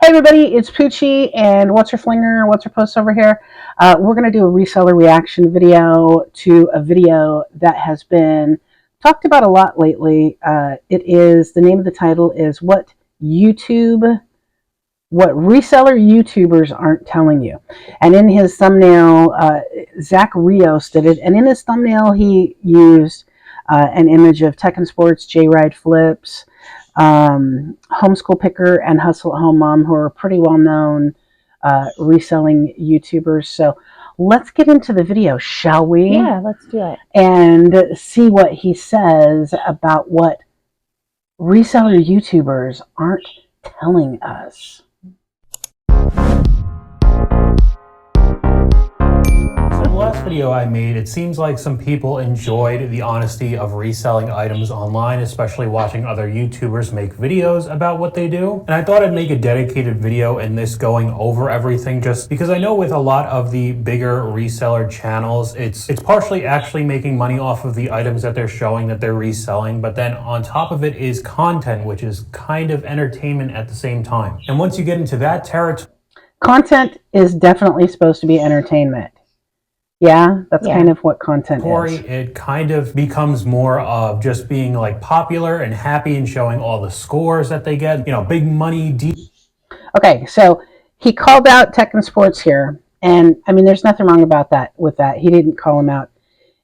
Hey everybody, it's Poochie and what's her flinger, what's her post over here. We're going to do a reseller reaction video to a video that has been talked about a lot lately. The name of the title is what reseller YouTubers aren't telling you. And in his thumbnail, Zac Rios did it, and in his thumbnail he used an image of Tech and Sports, J-Ride Flips, Homeschool Picker, and Hustle at Home Mom, who are pretty well-known reselling YouTubers. So let's get into the video, shall we? Yeah, let's do it. And see what he says about what reseller YouTubers aren't telling us. The last video I made, it seems like some people enjoyed the honesty of reselling items online, especially watching other YouTubers make videos about what they do. And I thought I'd make a dedicated video in this going over everything, just because I know with a lot of the bigger reseller channels, it's partially actually making money off of the items that they're showing that they're reselling, but then on top of it is content, which is kind of entertainment at the same time. And once you get into that territory, content is definitely supposed to be entertainment. Yeah, that's kind of what content is. It kind of becomes more of just being like popular and happy and showing all the scores that they get, you know, big money. Okay, so he called out Tech and Sports here, and I mean, there's nothing wrong about that. With that, he didn't call him out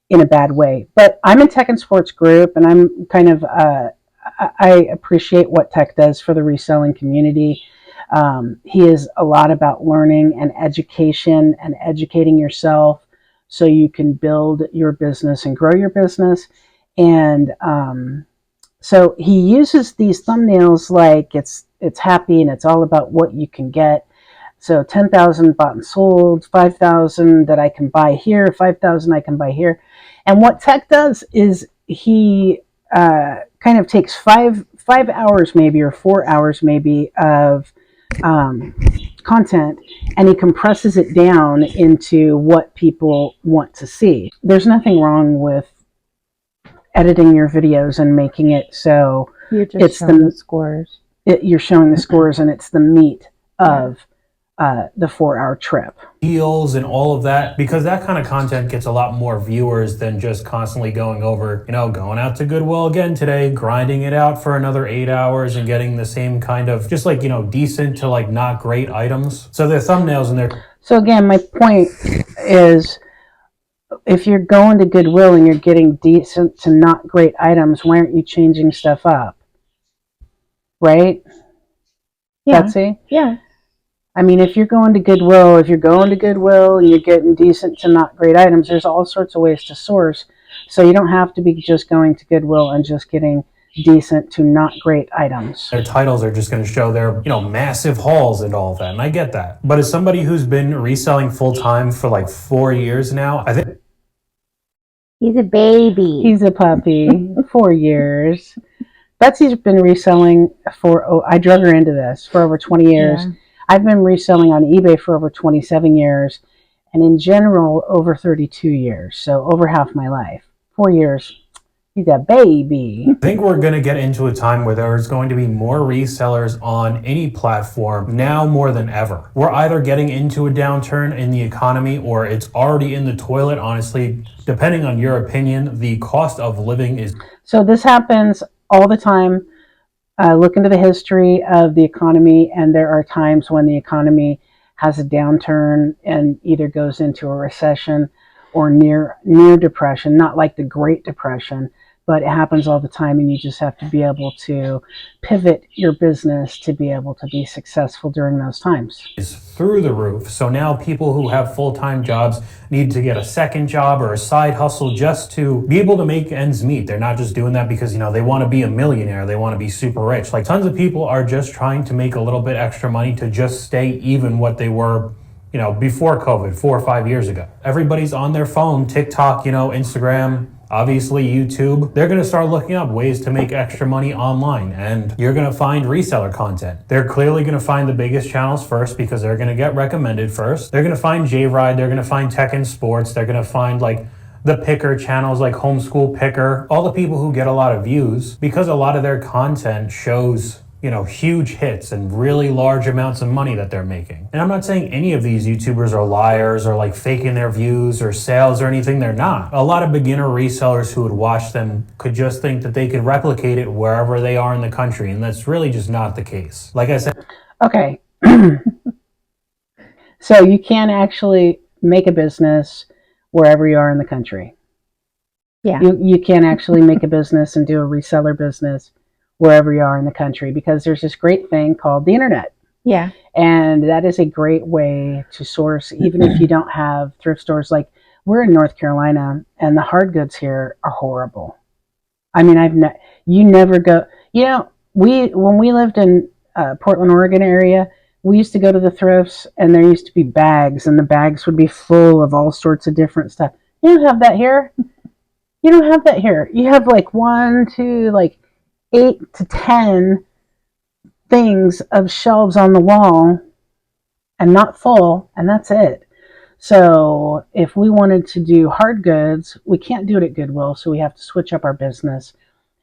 in a bad way. But I'm in Tech and Sports group, and I'm kind of I appreciate what Tech does for the reselling community. He is a lot about learning and education and educating yourself, so you can build your business and grow your business. And so he uses these thumbnails like it's happy and it's all about what you can get. So 10,000 bought and sold, 5,000 that I can buy here, 5,000 I can buy here. And what Tech does is he kind of takes five hours maybe, or 4 hours maybe, of content, and he compresses it down into what people want to see. There's nothing wrong with editing your videos and making it so it's the scores. You're showing the scores, and it's the meat of the 4-hour trip. Deals and all of that, because that kind of content gets a lot more viewers than just constantly going over, you know, going out to Goodwill again today, grinding it out for another 8 hours and getting the same kind of just like, you know, decent to like not great items. So their thumbnails and their... So again, my point is, if you're going to Goodwill and you're getting decent to not great items, why aren't you changing stuff up? Right? Yeah. Betsy? Yeah. I mean, if you're going to Goodwill and you're getting decent to not great items, there's all sorts of ways to source. So you don't have to be just going to Goodwill and just getting decent to not great items. Their titles are just going to show their, you know, massive hauls and all of that. And I get that. But as somebody who's been reselling full time for like 4 years now, I think... He's a baby. He's a puppy. 4 years. Betsy's been reselling for, I drug her into this, for over 20 years. Yeah. I've been reselling on eBay for over 27 years, and in general, over 32 years. So over half my life. 4 years. He's a baby. I think we're going to get into a time where there's going to be more resellers on any platform now more than ever. We're either getting into a downturn in the economy, or it's already in the toilet, honestly. Depending on your opinion, the cost of living is... So this happens all the time. Look into the history of the economy, and there are times when the economy has a downturn and either goes into a recession or near depression, not like the Great Depression, but it happens all the time, and you just have to be able to pivot your business to be able to be successful during those times. Is through the roof. So now people who have full-time jobs need to get a second job or a side hustle just to be able to make ends meet. They're not just doing that because, you know, they want to be a millionaire, they want to be super rich. Like, tons of people are just trying to make a little bit extra money to just stay even what they were, you know, before COVID, 4 or 5 years ago. Everybody's on their phone, TikTok, you know, Instagram, obviously YouTube. They're going to start looking up ways to make extra money online, and you're going to find reseller content. They're clearly going to find the biggest channels first because they're going to get recommended first. They're going to find J-Ride, they're going to find Tech and Sports, they're going to find like the picker channels like Homeschool Picker, all the people who get a lot of views because a lot of their content shows huge hits and really large amounts of money that they're making. And I'm not saying any of these YouTubers are liars or like faking their views or sales or anything. They're not. A lot of beginner resellers who would watch them could just think that they could replicate it wherever they are in the country. And that's really just not the case. Like I said. Okay. So you can actually make a business wherever you are in the country. Yeah. You can actually make a business and do a reseller business wherever you are in the country, because there's this great thing called the internet. Yeah. And that is a great way to source, even if you don't have thrift stores. Like, we're in North Carolina, and the hard goods here are horrible. I mean, you never go, when we lived in Portland, Oregon area, we used to go to the thrifts, and there used to be bags, and the bags would be full of all sorts of different stuff. You don't have that here. You don't have that here. You have like 8 to 10 things of shelves on the wall, and not full, and that's it. So if we wanted to do hard goods, we can't do it at Goodwill, so we have to switch up our business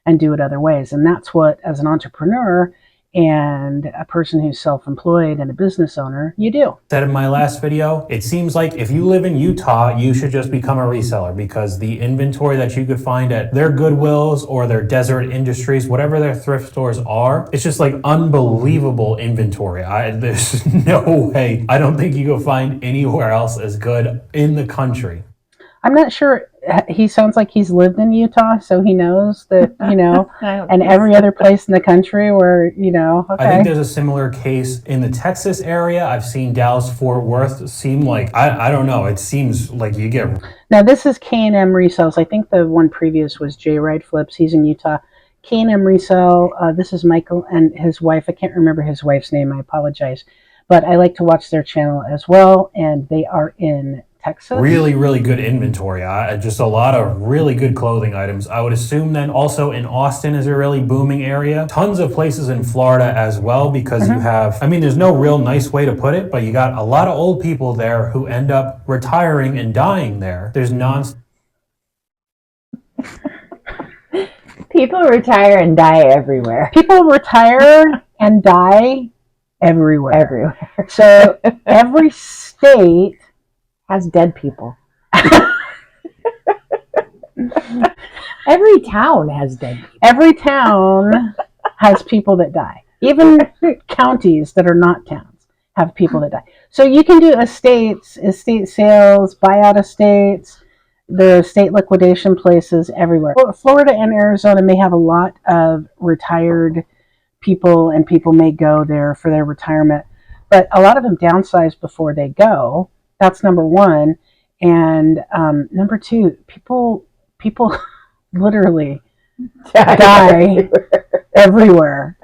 and do it other ways. And that's what, as an entrepreneur and a person who's self-employed and a business owner, you do. Said in my last video, it seems like if you live in Utah, you should just become a reseller, because the inventory that you could find at their Goodwills or their Desert Industries, whatever their thrift stores are, it's just like unbelievable inventory. There's no way. I don't think you can find anywhere else as good in the country. I'm not sure. He sounds like he's lived in Utah, so he knows that, and every other place in the country where, okay. I think there's a similar case in the Texas area. I've seen Dallas, Fort Worth seem like, I don't know, it seems like you get... Now, this is K&M Resells. I think the one previous was J Ride Flips. He's in Utah. K&M Resell, this is Michael and his wife. I can't remember his wife's name. I apologize. But I like to watch their channel as well, and they are in Texas. Really, really good inventory. Just a lot of really good clothing items. I would assume then also in Austin is a really booming area. Tons of places in Florida as well, because you have, there's no real nice way to put it, but you got a lot of old people there who end up retiring and dying there. There's People retire and die everywhere. People retire and die everywhere. So every state has dead people. Every town has dead people. Every town has people that die. Even counties that are not towns have people that die. So you can do estate sales, buy out estates. There are estate liquidation places everywhere. Florida and Arizona may have a lot of retired people, and people may go there for their retirement. But a lot of them downsize before they go. That's number one. And number two, people literally die everywhere.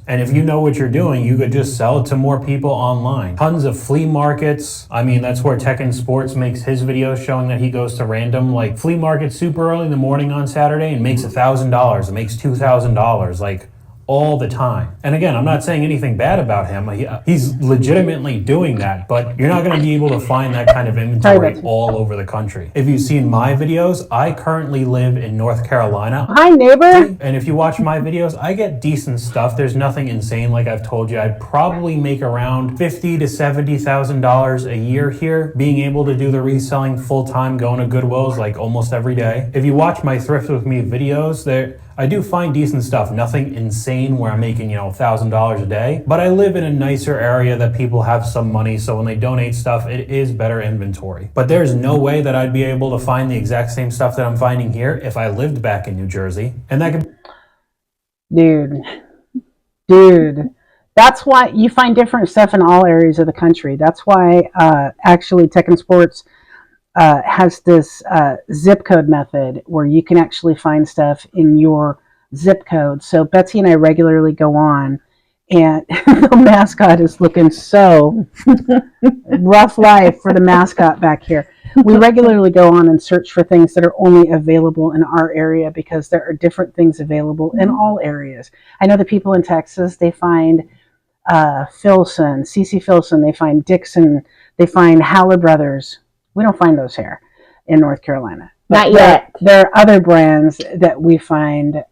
And if you know what you're doing, you could just sell it to more people online. Tons of flea markets. That's where Tekken Sports makes his videos, showing that he goes to random flea markets super early in the morning on Saturday and makes $1,000. It makes $2,000. All the time. And again, I'm not saying anything bad about him. He's legitimately doing that, but you're not going to be able to find that kind of inventory all over the country. If you've seen my videos, I currently live in North Carolina. Hi, neighbor. And if you watch my videos, I get decent stuff. There's nothing insane, like I've told you. I'd probably make around $50,000 to $70,000 a year here, being able to do the reselling full time, going to Goodwills almost every day. If you watch my Thrift With Me videos, I do find decent stuff. Nothing insane where I'm making, $1,000 a day. But I live in a nicer area that people have some money, so when they donate stuff, it is better inventory. But there's no way that I'd be able to find the exact same stuff that I'm finding here if I lived back in New Jersey. And that could... Dude. That's why you find different stuff in all areas of the country. That's why actually Tekken Sports has this zip code method where you can actually find stuff in your zip code. So Betsy and I regularly go on, and the mascot is looking so rough life for the mascot back here. We regularly go on and search for things that are only available in our area, because there are different things available in all areas. I know the people in Texas, they find Filson, CC Filson, they find Dixon, they find Howler Brothers. We don't find those here in North Carolina. Not yet. There are other brands that we find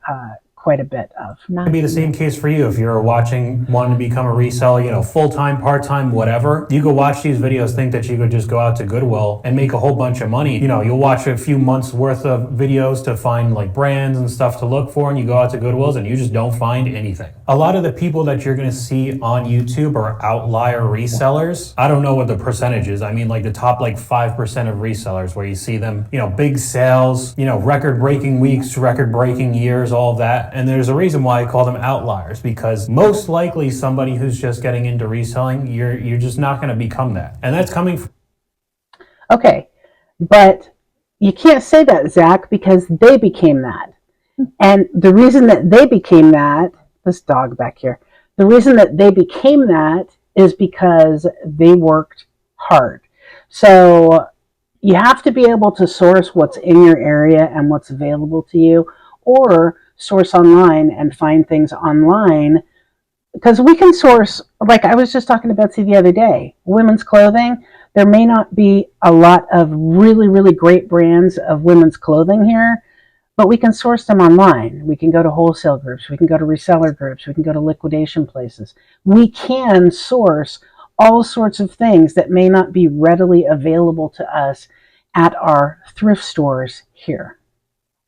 quite a bit of. It could be the same case for you if you're wanting to become a reseller, full-time, part-time, whatever. You could watch these videos, think that you could just go out to Goodwill and make a whole bunch of money. You'll watch a few months worth of videos to find like brands and stuff to look for, and you go out to Goodwill's and you just don't find anything. A lot of the people that you're going to see on YouTube are outlier resellers. I don't know what the percentage is. I mean, like the top 5% of resellers where you see them, big sales, record-breaking weeks, record-breaking years, all of that. And there's a reason why I call them outliers, because most likely somebody who's just getting into reselling, you're just not going to become that. And that's coming from... Okay, but you can't say that, Zach, because they became that. And the reason that they became that, this dog back here, the reason that they became that is because they worked hard. So you have to be able to source what's in your area and what's available to you, or source online and find things online, because we can source, like I was just talking to Betsy the other day, women's clothing. There may not be a lot of really, really great brands of women's clothing here, but we can source them online. We can go to wholesale groups. We can go to reseller groups. We can go to liquidation places. We can source all sorts of things that may not be readily available to us at our thrift stores here.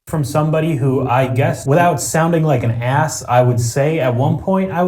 From somebody who, I guess, without sounding like an ass, I would say at one point I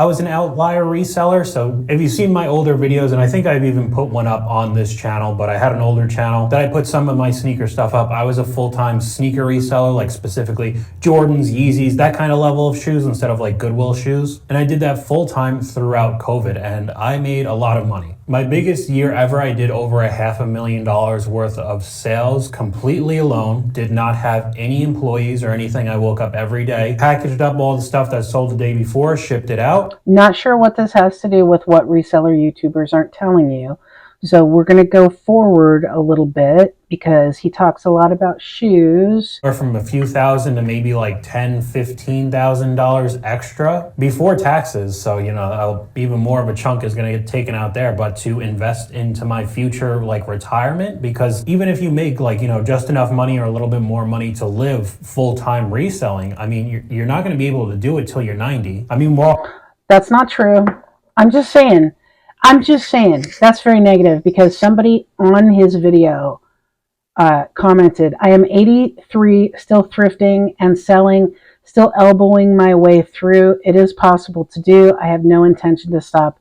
was an outlier reseller. So if you've seen my older videos, and I think I've even put one up on this channel, but I had an older channel that I put some of my sneaker stuff up. I was a full-time sneaker reseller, like specifically Jordans, Yeezys, that kind of level of shoes instead of like Goodwill shoes. And I did that full-time throughout COVID, and I made a lot of money. My biggest year ever, I did over $500,000 worth of sales completely alone. Did not have any employees or anything. I woke up every day, packaged up all the stuff that I sold the day before, shipped it out. Not sure what this has to do with what reseller YouTubers aren't telling you. So we're going to go forward a little bit because he talks a lot about shoes. Or from a few thousand to maybe like $10,000, $15,000 extra before taxes. So, even more of a chunk is going to get taken out there, but to invest into my future, like retirement, because even if you make just enough money or a little bit more money to live full-time reselling, I mean, you're not going to be able to do it till you're 90. I mean, that's not true. I'm just saying that's very negative, because somebody on his video commented, I am 83, still thrifting and selling, still elbowing my way through. It is possible to do. I have no intention to stop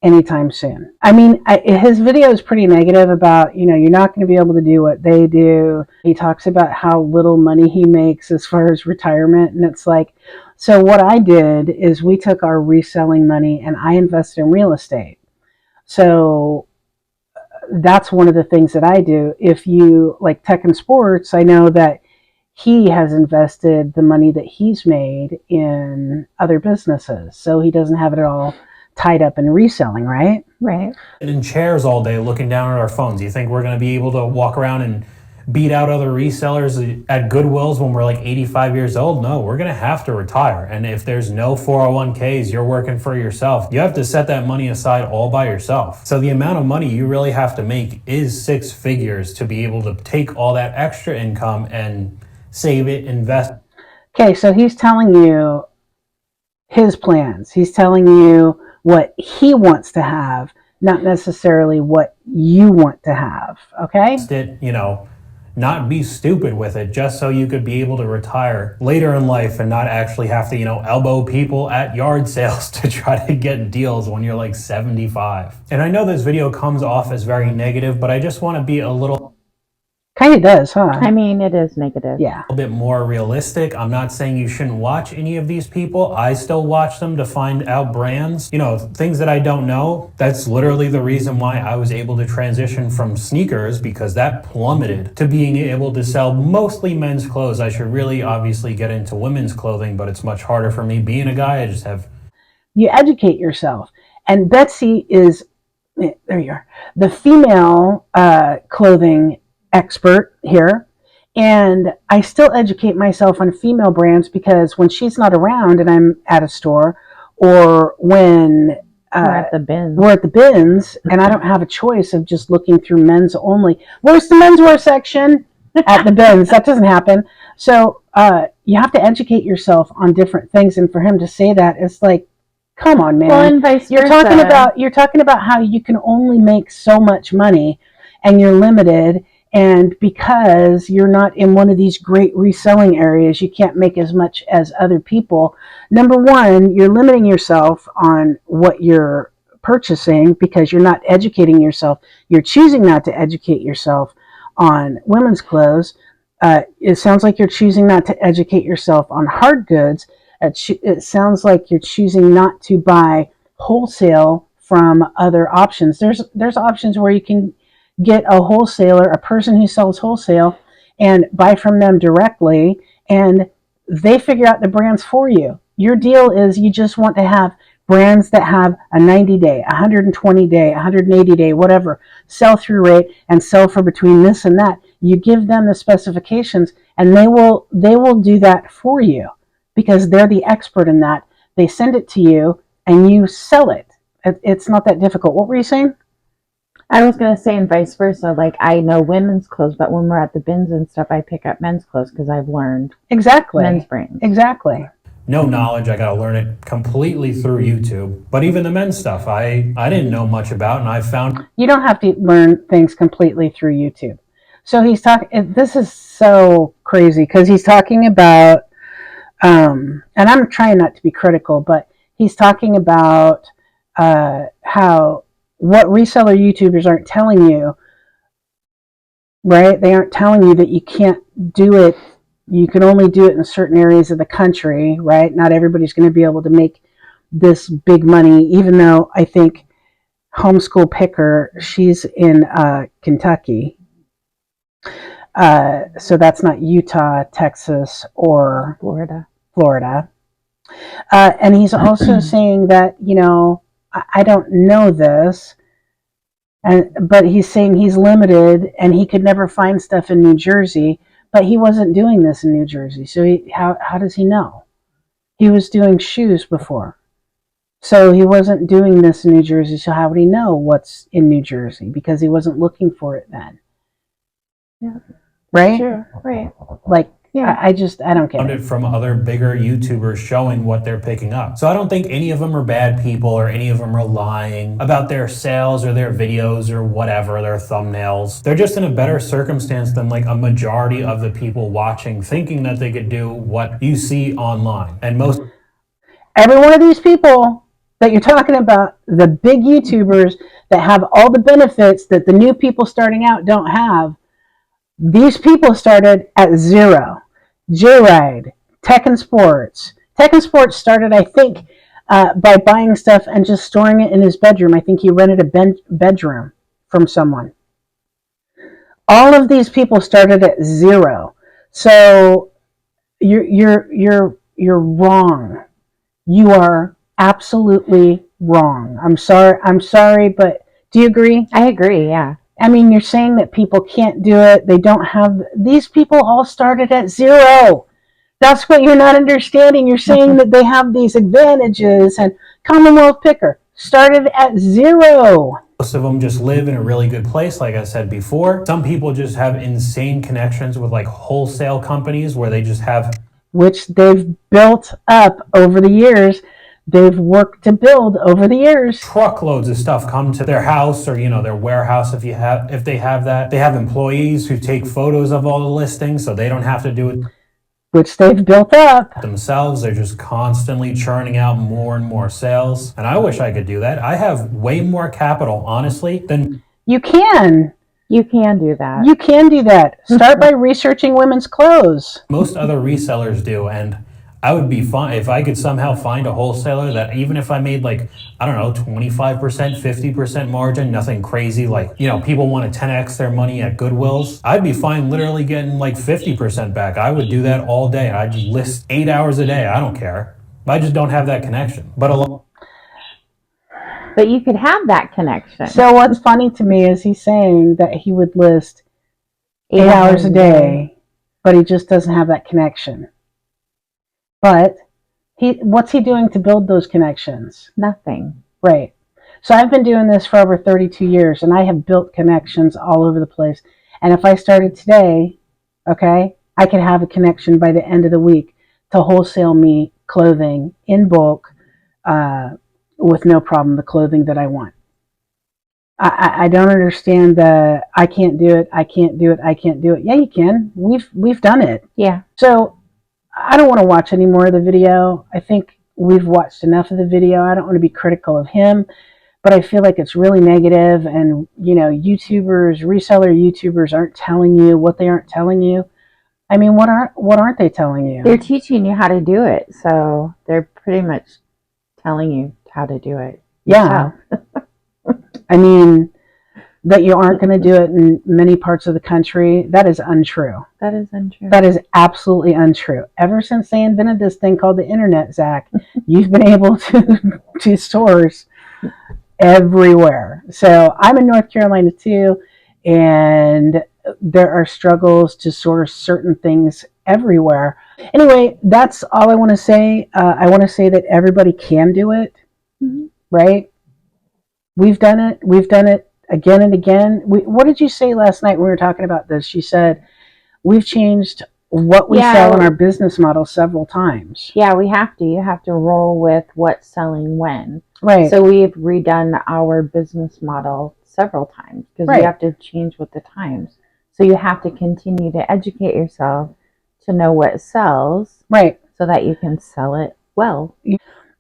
anytime soon. I mean, his video is pretty negative about, you're not going to be able to do what they do. He talks about how little money he makes as far as retirement. And it's like, so what I did is we took our reselling money and I invested in real estate. So that's one of the things that I do. If you like tech and sports, I know that he has invested the money that he's made in other businesses. So he doesn't have it all tied up in reselling, right? Right. In chairs all day looking down at our phones. You think we're going to be able to walk around and beat out other resellers at Goodwills when we're like 85 years old? No, we're going to have to retire. And if there's no 401ks, you're working for yourself. You have to set that money aside all by yourself. So the amount of money you really have to make is 6 figures to be able to take all that extra income and save it, invest. Okay, so he's telling you his plans. He's telling you what he wants to have, not necessarily what you want to have, okay? Not be stupid with it just so you could be able to retire later in life and not actually have to, elbow people at yard sales to try to get deals when you're like 75. And I know this video comes off as very negative, but I just want to be a little... Kind of does, huh? I mean, it is negative. Yeah. A bit more realistic. I'm not saying you shouldn't watch any of these people. I still watch them to find out brands, things that I don't know. That's literally the reason why I was able to transition from sneakers, because that plummeted, to being able to sell mostly men's clothes. I should really obviously get into women's clothing, but it's much harder for me being a guy. I just have... You educate yourself. And Betsy is, there you are, the female clothing expert here, and I still educate myself on female brands, because when she's not around and I'm at a store, or when we're at the bins and I don't have a choice of just looking through men's only. Where's the menswear section? At the bins. That doesn't happen. So you have to educate yourself on different things. And for him to say that, it's like, come on, man. Well, and vice You're versa. talking about how you can only make so much money and you're limited, and because you're not in one of these great reselling areas, you can't make as much as other people. Number one, you're limiting yourself on what you're purchasing because you're not educating yourself. You're choosing not to educate yourself on women's clothes. It sounds like you're choosing not to educate yourself on hard goods. It sounds like you're choosing not to buy wholesale from other options. There's options where you can get a wholesaler, a person who sells wholesale, and buy from them directly, and they figure out the brands for you. Your deal is you just want to have brands that have a 90-day, 120-day, 180-day, whatever sell-through rate and sell for between this and that. You give them the specifications, and they will do that for you because they're the expert in that. They send it to you, and you sell it. It's not that difficult. What were you saying? I was going to say, and vice versa. Like, I know women's clothes, but when we're at the bins and stuff, I pick up men's clothes because I've learned Exactly. men's brands. Exactly. No knowledge. I got to learn it completely through YouTube. But even the men's stuff, I didn't know much about, and I found You don't have to learn things completely through YouTube. So he's talking. This is so crazy because he's talking about, and I'm trying not to be critical, but he's talking about how what reseller YouTubers aren't telling you, right? They aren't telling you that you can't do it. You can only do it in certain areas of the country, right? Not everybody's going to be able to make this big money, even though I think Homeschool Picker, she's in Kentucky. So that's not Utah, Texas, or Florida. And he's also saying that, I don't know this, but he's saying he's limited and he could never find stuff in New Jersey, but he wasn't doing this in New Jersey. So how does he know? He was doing shoes before. So he wasn't doing this in New Jersey. So how would he know what's in New Jersey? Because he wasn't looking for it then. Yeah. Right? Sure. Right. Like, yeah. I don't get it from other bigger YouTubers showing what they're picking up. So I don't think any of them are bad people or any of them are lying about their sales or their videos or whatever, their thumbnails. They're just in a better circumstance than like a majority of the people watching, thinking that they could do what you see online. And every one of these people that you're talking about, the big YouTubers that have all the benefits that the new people starting out don't have, these people started at zero. Joyride, Tech and Sports. Tech and Sports started, I think, by buying stuff and just storing it in his bedroom. I think he rented a bedroom from someone. All of these people started at zero. So you're wrong. You are absolutely wrong. I'm sorry, but do you agree? I agree, yeah. I mean, you're saying that people can't do it. They don't have, these people all started at zero. That's what you're not understanding. You're saying that they have these advantages, and Commonwealth Picker started at zero. Most of them just live in a really good place, like I said before. Some people just have insane connections with like wholesale companies where they just have, which they've built up over the years. They've worked to build over the years. Truckloads of stuff come to their house or, their warehouse if they have that. They have employees who take photos of all the listings so they don't have to do it, which they've built up themselves. They're just constantly churning out more and more sales. And I wish I could do that. I have way more capital, honestly, than... You can. You can do that. You can do that. Start by researching women's clothes. Most other resellers do, and I would be fine if I could somehow find a wholesaler that even if I made 25%, 50% margin, nothing crazy, people want to 10x their money at Goodwills, I'd be fine literally getting 50% back. I would do that all day. I'd list 8 hours a day. I don't care. I just don't have that connection. But you could have that connection. So what's funny to me is he's saying that he would list 8 hours a day, but he just doesn't have that connection. But what's he doing to build those connections? Nothing. Right. So I've been doing this for over 32 years, and I have built connections all over the place. And if I started today, okay, I could have a connection by the end of the week. to wholesale me clothing in bulk with no problem, the clothing that I want. I don't understand the I can't do it, I can't do it, I can't do it. Yeah, you can. We've done it. Yeah. So I don't want to watch any more of the video. I think we've watched enough of the video. I don't want to be critical of him, but I feel like it's really negative, and YouTubers, reseller YouTubers aren't telling you what they aren't telling you. I mean, what aren't they telling you? They're teaching you how to do it, so they're pretty much telling you how to do it. Yeah. I mean, that you aren't going to do it in many parts of the country, that is untrue. That is untrue. That is absolutely untrue. Ever since they invented this thing called the internet, Zach, you've been able to stores everywhere. So I'm in North Carolina too, and there are struggles to source certain things everywhere. Anyway, that's all I want to say. I want to say that everybody can do it, right? We've done it. We've done it again and again. What did you say last night when we were talking about this? She said, we've changed what we sell in our business model several times. Yeah, we have to. You have to roll with what's selling when. Right. So we've redone our business model several times because we have to change with the times. So you have to continue to educate yourself to know what sells. Right. So that you can sell it well.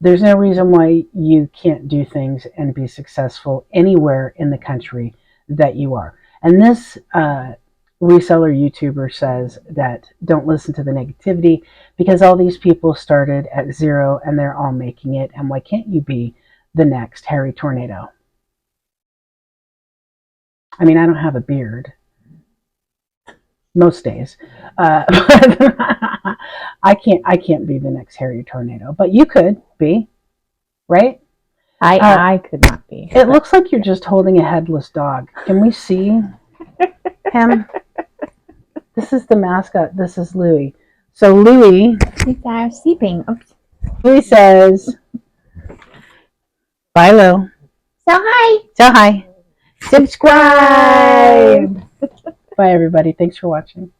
There's no reason why you can't do things and be successful anywhere in the country that you are. And this reseller YouTuber says that don't listen to the negativity because all these people started at zero and they're all making it. And why can't you be the next Harry Tornado? I mean, I don't have a beard most days. I can't be the next Harry Tornado, but you could be, right? I could not be. It looks like you're just holding a headless dog. Can we see him? This is the mascot. This is Louie. So Louie, He's sleeping. Oops. Louie says, "Bye, Lou. So hi. So hi. Subscribe." Bye, everybody. Thanks for watching.